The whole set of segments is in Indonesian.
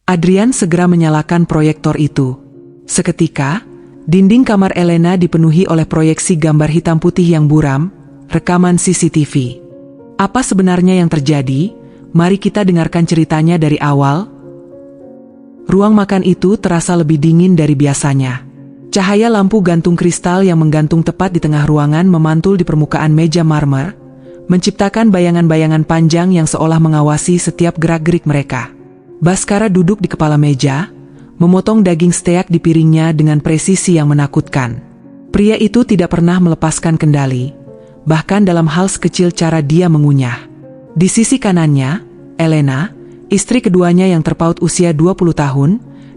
Adrian segera menyalakan proyektor itu. Seketika, dinding kamar Elena dipenuhi oleh proyeksi gambar hitam putih yang buram, rekaman CCTV. Apa sebenarnya yang terjadi? Mari kita dengarkan ceritanya dari awal. Ruang makan itu terasa lebih dingin dari biasanya. Cahaya lampu gantung kristal yang menggantung tepat di tengah ruangan memantul di permukaan meja marmer, menciptakan bayangan-bayangan panjang yang seolah mengawasi setiap gerak-gerik mereka. Baskara duduk di kepala meja, memotong daging steak di piringnya dengan presisi yang menakutkan. Pria itu tidak pernah melepaskan kendali, bahkan dalam hal sekecil cara dia mengunyah. Di sisi kanannya, Elena, istri keduanya yang terpaut usia 20 tahun,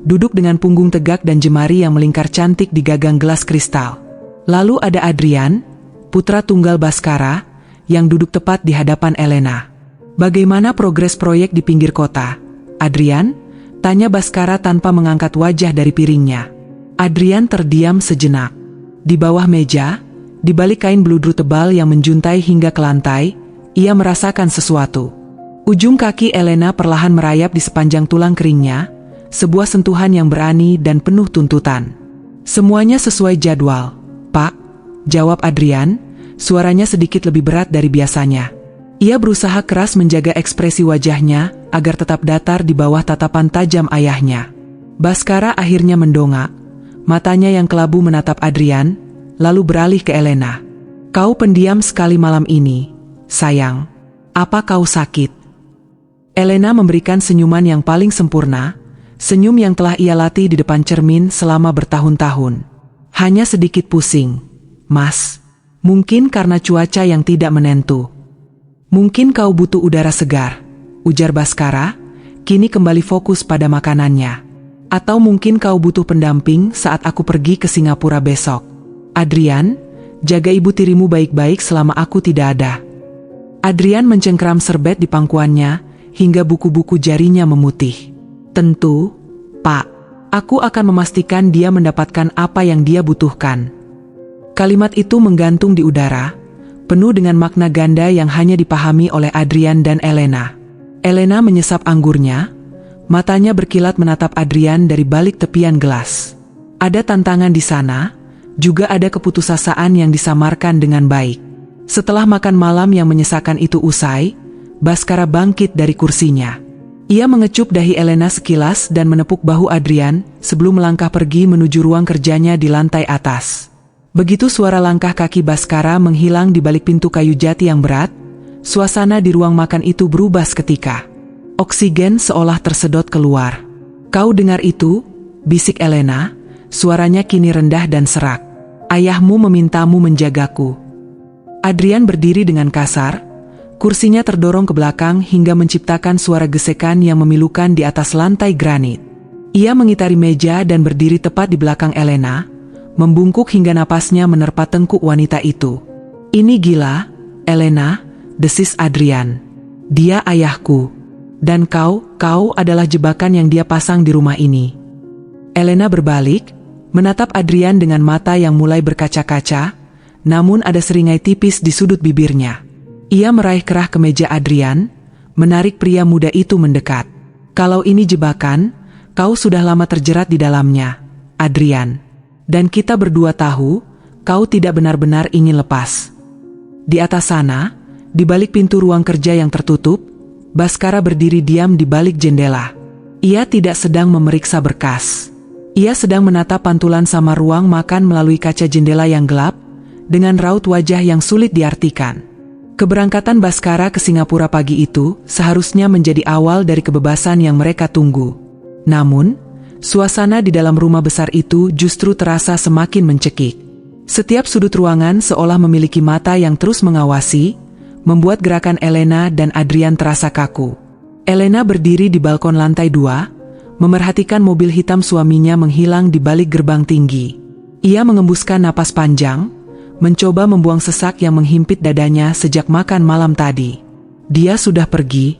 duduk dengan punggung tegak dan jemari yang melingkar cantik di gagang gelas kristal. Lalu ada Adrian, putra tunggal Baskara, yang duduk tepat di hadapan Elena. Bagaimana progres proyek di pinggir kota? Adrian, tanya Baskara tanpa mengangkat wajah dari piringnya. Adrian terdiam sejenak. Di bawah meja, di balik kain beludru tebal yang menjuntai hingga ke lantai, ia merasakan sesuatu. Ujung kaki Elena perlahan merayap di sepanjang tulang keringnya, sebuah sentuhan yang berani dan penuh tuntutan. Semuanya sesuai jadwal, Pak, jawab Adrian, suaranya sedikit lebih berat dari biasanya. Ia berusaha keras menjaga ekspresi wajahnya agar tetap datar di bawah tatapan tajam ayahnya. Baskara akhirnya mendongak, matanya yang kelabu menatap Adrian, lalu beralih ke Elena. Kau pendiam sekali malam ini, sayang. Apa kau sakit? Elena memberikan senyuman yang paling sempurna, senyum yang telah ia latih di depan cermin selama bertahun-tahun. Hanya sedikit pusing, Mas. Mungkin karena cuaca yang tidak menentu. Mungkin kau butuh udara segar, ujar Baskara, kini kembali fokus pada makanannya. Atau mungkin kau butuh pendamping saat aku pergi ke Singapura besok. Adrian, jaga ibu tirimu baik-baik selama aku tidak ada. Adrian mencengkram serbet di pangkuannya, hingga buku-buku jarinya memutih. Tentu, Pak. Aku akan memastikan dia mendapatkan apa yang dia butuhkan. Kalimat itu menggantung di udara, penuh dengan makna ganda yang hanya dipahami oleh Adrian dan Elena. Elena menyesap anggurnya, matanya berkilat menatap Adrian dari balik tepian gelas. Ada tantangan di sana, juga ada keputusasaan yang disamarkan dengan baik. Setelah makan malam yang menyesakan itu usai, Baskara bangkit dari kursinya. Ia mengecup dahi Elena sekilas dan menepuk bahu Adrian sebelum melangkah pergi menuju ruang kerjanya di lantai atas. Begitu suara langkah kaki Baskara menghilang di balik pintu kayu jati yang berat, suasana di ruang makan itu berubah seketika. Oksigen seolah tersedot keluar. Kau dengar itu? Bisik Elena, suaranya kini rendah dan serak. Ayahmu memintamu menjagaku. Adrian berdiri dengan kasar, kursinya terdorong ke belakang hingga menciptakan suara gesekan yang memilukan di atas lantai granit. Ia mengitari meja dan berdiri tepat di belakang Elena, membungkuk hingga napasnya menerpa tengkuk wanita itu. Ini gila, Elena, desis Adrian. Dia ayahku. Dan kau adalah jebakan yang dia pasang di rumah ini. Elena berbalik, menatap Adrian dengan mata yang mulai berkaca-kaca, namun ada seringai tipis di sudut bibirnya. Ia meraih kerah ke meja Adrian, menarik pria muda itu mendekat. Kalau ini jebakan, kau sudah lama terjerat di dalamnya, Adrian. Dan kita berdua tahu, kau tidak benar-benar ingin lepas. Di atas sana, di balik pintu ruang kerja yang tertutup, Baskara berdiri diam di balik jendela. Ia tidak sedang memeriksa berkas. Ia sedang menatap pantulan sama ruang makan melalui kaca jendela yang gelap, dengan raut wajah yang sulit diartikan. Keberangkatan Baskara ke Singapura pagi itu seharusnya menjadi awal dari kebebasan yang mereka tunggu. Namun, suasana di dalam rumah besar itu justru terasa semakin mencekik. Setiap sudut ruangan seolah memiliki mata yang terus mengawasi, membuat gerakan Elena dan Adrian terasa kaku. Elena berdiri di balkon lantai 2, memerhatikan mobil hitam suaminya menghilang di balik gerbang tinggi. Ia mengembuskan napas panjang, mencoba membuang sesak yang menghimpit dadanya sejak makan malam tadi. Dia sudah pergi.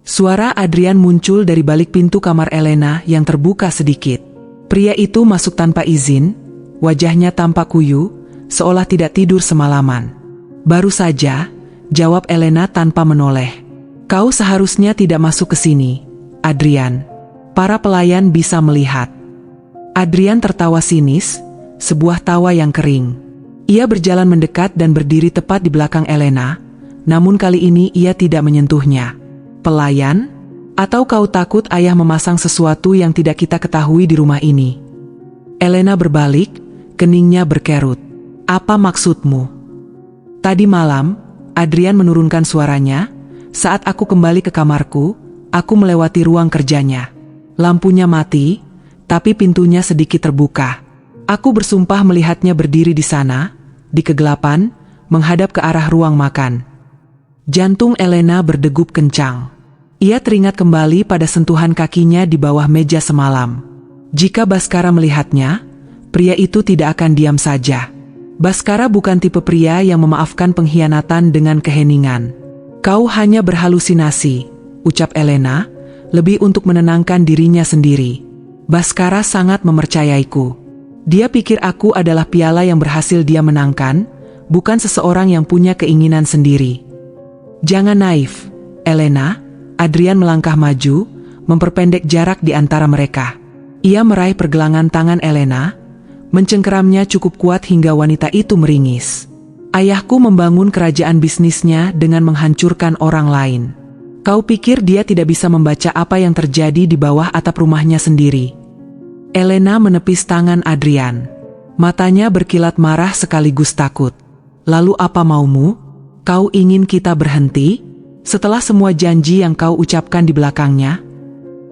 Suara Adrian muncul dari balik pintu kamar Elena yang terbuka sedikit. Pria itu masuk tanpa izin, wajahnya tampak kuyu, seolah tidak tidur semalaman. Baru saja, jawab Elena tanpa menoleh. Kau seharusnya tidak masuk ke sini, Adrian. Para pelayan bisa melihat. Adrian tertawa sinis, sebuah tawa yang kering. Ia berjalan mendekat dan berdiri tepat di belakang Elena, namun kali ini ia tidak menyentuhnya. Pelayan? Atau kau takut ayah memasang sesuatu yang tidak kita ketahui di rumah ini? Elena berbalik, keningnya berkerut. Apa maksudmu? Tadi malam, Adrian menurunkan suaranya, saat aku kembali ke kamarku, aku melewati ruang kerjanya. Lampunya mati, tapi pintunya sedikit terbuka. Aku bersumpah melihatnya berdiri di sana, di kegelapan, menghadap ke arah ruang makan. Jantung Elena berdegup kencang. Ia teringat kembali pada sentuhan kakinya di bawah meja semalam. Jika Baskara melihatnya, pria itu tidak akan diam saja. Baskara bukan tipe pria yang memaafkan pengkhianatan dengan keheningan. Kau hanya berhalusinasi, ucap Elena, lebih untuk menenangkan dirinya sendiri. Baskara sangat mempercayaiku. Dia pikir aku adalah piala yang berhasil dia menangkan, bukan seseorang yang punya keinginan sendiri. Jangan naif, Elena. Adrian melangkah maju, memperpendek jarak di antara mereka. Ia meraih pergelangan tangan Elena, mencengkeramnya cukup kuat hingga wanita itu meringis. Ayahku membangun kerajaan bisnisnya dengan menghancurkan orang lain. Kau pikir dia tidak bisa membaca apa yang terjadi di bawah atap rumahnya sendiri? Elena menepis tangan Adrian. Matanya berkilat marah sekaligus takut. Lalu apa maumu? Kau ingin kita berhenti? Setelah semua janji yang kau ucapkan di belakangnya?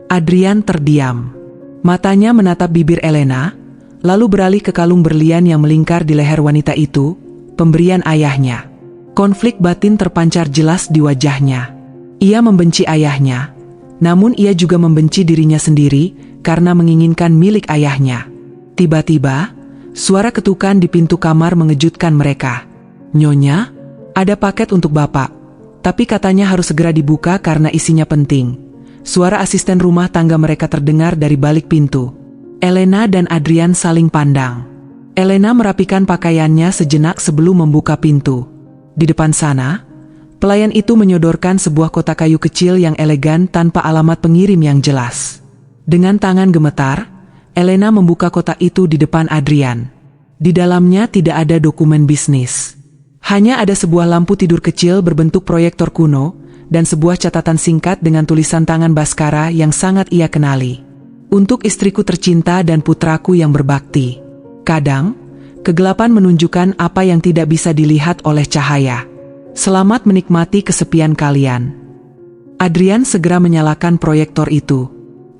Adrian terdiam. Matanya menatap bibir Elena, lalu beralih ke kalung berlian yang melingkar di leher wanita itu, pemberian ayahnya. Konflik batin terpancar jelas di wajahnya. Ia membenci ayahnya, namun ia juga membenci dirinya sendiri, karena menginginkan milik ayahnya. Tiba-tiba, suara ketukan di pintu kamar mengejutkan mereka. Nyonya, ada paket untuk Bapak. Tapi katanya harus segera dibuka karena isinya penting. Suara asisten rumah tangga mereka terdengar dari balik pintu. Elena dan Adrian saling pandang. Elena merapikan pakaiannya sejenak sebelum membuka pintu. Di depan sana, pelayan itu menyodorkan sebuah kotak kayu kecil yang elegan tanpa alamat pengirim yang jelas. Dengan tangan gemetar, Elena membuka kotak itu di depan Adrian. Di dalamnya tidak ada dokumen bisnis. Hanya ada sebuah lampu tidur kecil berbentuk proyektor kuno, dan sebuah catatan singkat dengan tulisan tangan Baskara yang sangat ia kenali. Untuk istriku tercinta dan putraku yang berbakti. Kadang, kegelapan menunjukkan apa yang tidak bisa dilihat oleh cahaya. Selamat menikmati kesepian kalian. Adrian segera menyalakan proyektor itu.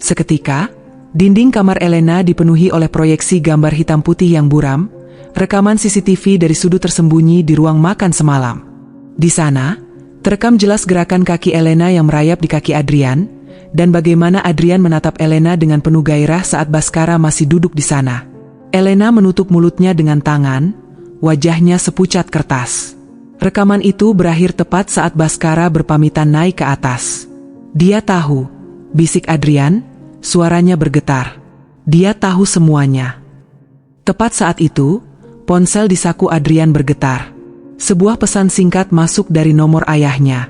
Seketika, dinding kamar Elena dipenuhi oleh proyeksi gambar hitam putih yang buram, rekaman CCTV dari sudut tersembunyi di ruang makan semalam. Di sana, terekam jelas gerakan kaki Elena yang merayap di kaki Adrian, dan bagaimana Adrian menatap Elena dengan penuh gairah saat Baskara masih duduk di sana. Elena menutup mulutnya dengan tangan, wajahnya sepucat kertas. Rekaman itu berakhir tepat saat Baskara berpamitan naik ke atas. Dia tahu, bisik Adrian, suaranya bergetar. Dia tahu semuanya. Tepat saat itu, ponsel di saku Adrian bergetar. Sebuah pesan singkat masuk dari nomor ayahnya.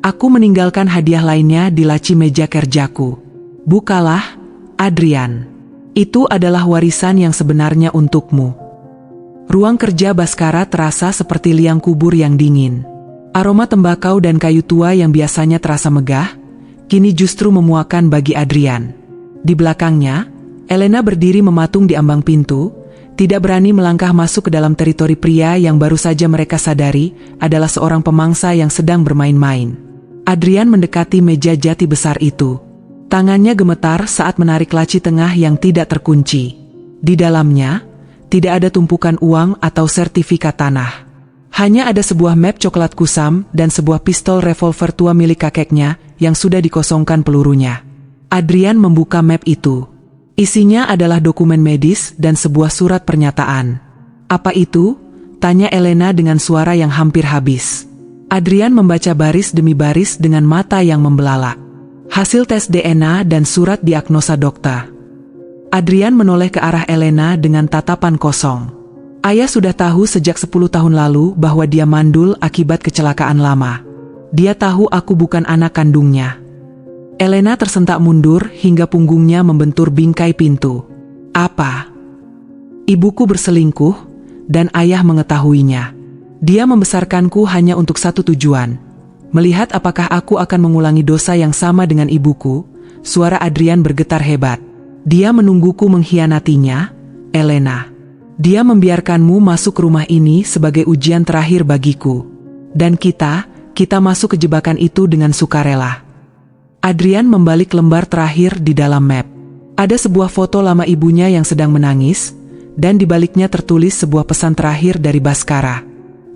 Aku meninggalkan hadiah lainnya di laci meja kerjaku. Bukalah, Adrian. Itu adalah warisan yang sebenarnya untukmu. Ruang kerja Baskara terasa seperti liang kubur yang dingin. Aroma tembakau dan kayu tua yang biasanya terasa megah, kini justru memuakan bagi Adrian. Di belakangnya, Elena berdiri mematung di ambang pintu, tidak berani melangkah masuk ke dalam teritori pria yang baru saja mereka sadari adalah seorang pemangsa yang sedang bermain-main. Adrian mendekati meja jati besar itu. Tangannya gemetar saat menarik laci tengah yang tidak terkunci. Di dalamnya, tidak ada tumpukan uang atau sertifikat tanah. Hanya ada sebuah map coklat kusam dan sebuah pistol revolver tua milik kakeknya yang sudah dikosongkan pelurunya. Adrian membuka map itu. Isinya adalah dokumen medis dan sebuah surat pernyataan. Apa itu? Tanya Elena dengan suara yang hampir habis. Adrian membaca baris demi baris dengan mata yang membelalak. Hasil tes DNA dan surat diagnosa dokter. Adrian menoleh ke arah Elena dengan tatapan kosong. Ayah sudah tahu sejak 10 tahun lalu bahwa dia mandul akibat kecelakaan lama. Dia tahu aku bukan anak kandungnya. Elena tersentak mundur hingga punggungnya membentur bingkai pintu. Apa? Ibuku berselingkuh, dan ayah mengetahuinya. Dia membesarkanku hanya untuk satu tujuan. Melihat apakah aku akan mengulangi dosa yang sama dengan ibuku. Suara Adrian bergetar hebat. Dia menungguku mengkhianatinya, Elena. Dia membiarkanmu masuk ke rumah ini sebagai ujian terakhir bagiku. Dan kita masuk ke jebakan itu dengan sukarela. Adrian membalik lembar terakhir di dalam map. Ada sebuah foto lama ibunya yang sedang menangis, dan di baliknya tertulis sebuah pesan terakhir dari Baskara.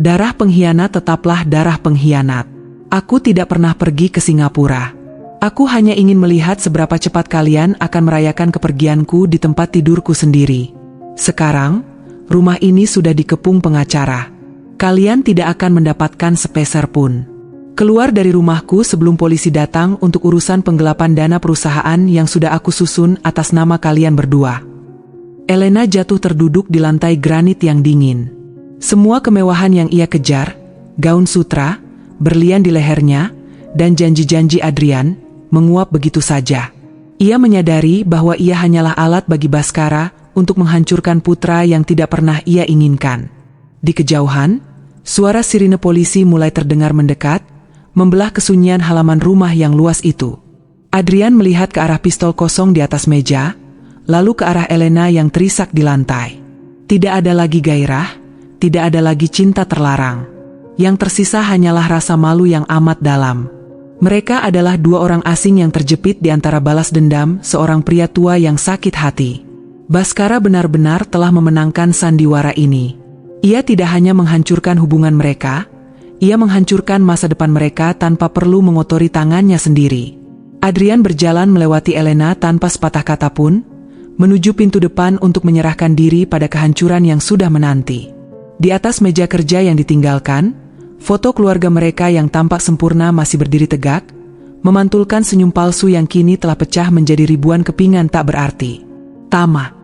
Darah pengkhianat tetaplah darah pengkhianat. Aku tidak pernah pergi ke Singapura. Aku hanya ingin melihat seberapa cepat kalian akan merayakan kepergianku di tempat tidurku sendiri. Sekarang, rumah ini sudah dikepung pengacara. Kalian tidak akan mendapatkan sepeser pun. Keluar dari rumahku sebelum polisi datang untuk urusan penggelapan dana perusahaan yang sudah aku susun atas nama kalian berdua. Elena jatuh terduduk di lantai granit yang dingin. Semua kemewahan yang ia kejar, gaun sutra, berlian di lehernya, dan janji-janji Adrian, menguap begitu saja. Ia menyadari bahwa ia hanyalah alat bagi Baskara untuk menghancurkan putra yang tidak pernah ia inginkan. Di kejauhan, suara sirine polisi mulai terdengar mendekat, membelah kesunyian halaman rumah yang luas itu. Adrian melihat ke arah pistol kosong di atas meja, lalu ke arah Elena yang terisak di lantai. Tidak ada lagi gairah, tidak ada lagi cinta terlarang. Yang tersisa hanyalah rasa malu yang amat dalam. Mereka adalah dua orang asing yang terjepit di antara balas dendam seorang pria tua yang sakit hati. Baskara benar-benar telah memenangkan sandiwara ini. Ia tidak hanya menghancurkan hubungan mereka, ia menghancurkan masa depan mereka tanpa perlu mengotori tangannya sendiri. Adrian berjalan melewati Elena tanpa sepatah kata pun, menuju pintu depan untuk menyerahkan diri pada kehancuran yang sudah menanti. Di atas meja kerja yang ditinggalkan, foto keluarga mereka yang tampak sempurna masih berdiri tegak, memantulkan senyum palsu yang kini telah pecah menjadi ribuan kepingan tak berarti. Tamat.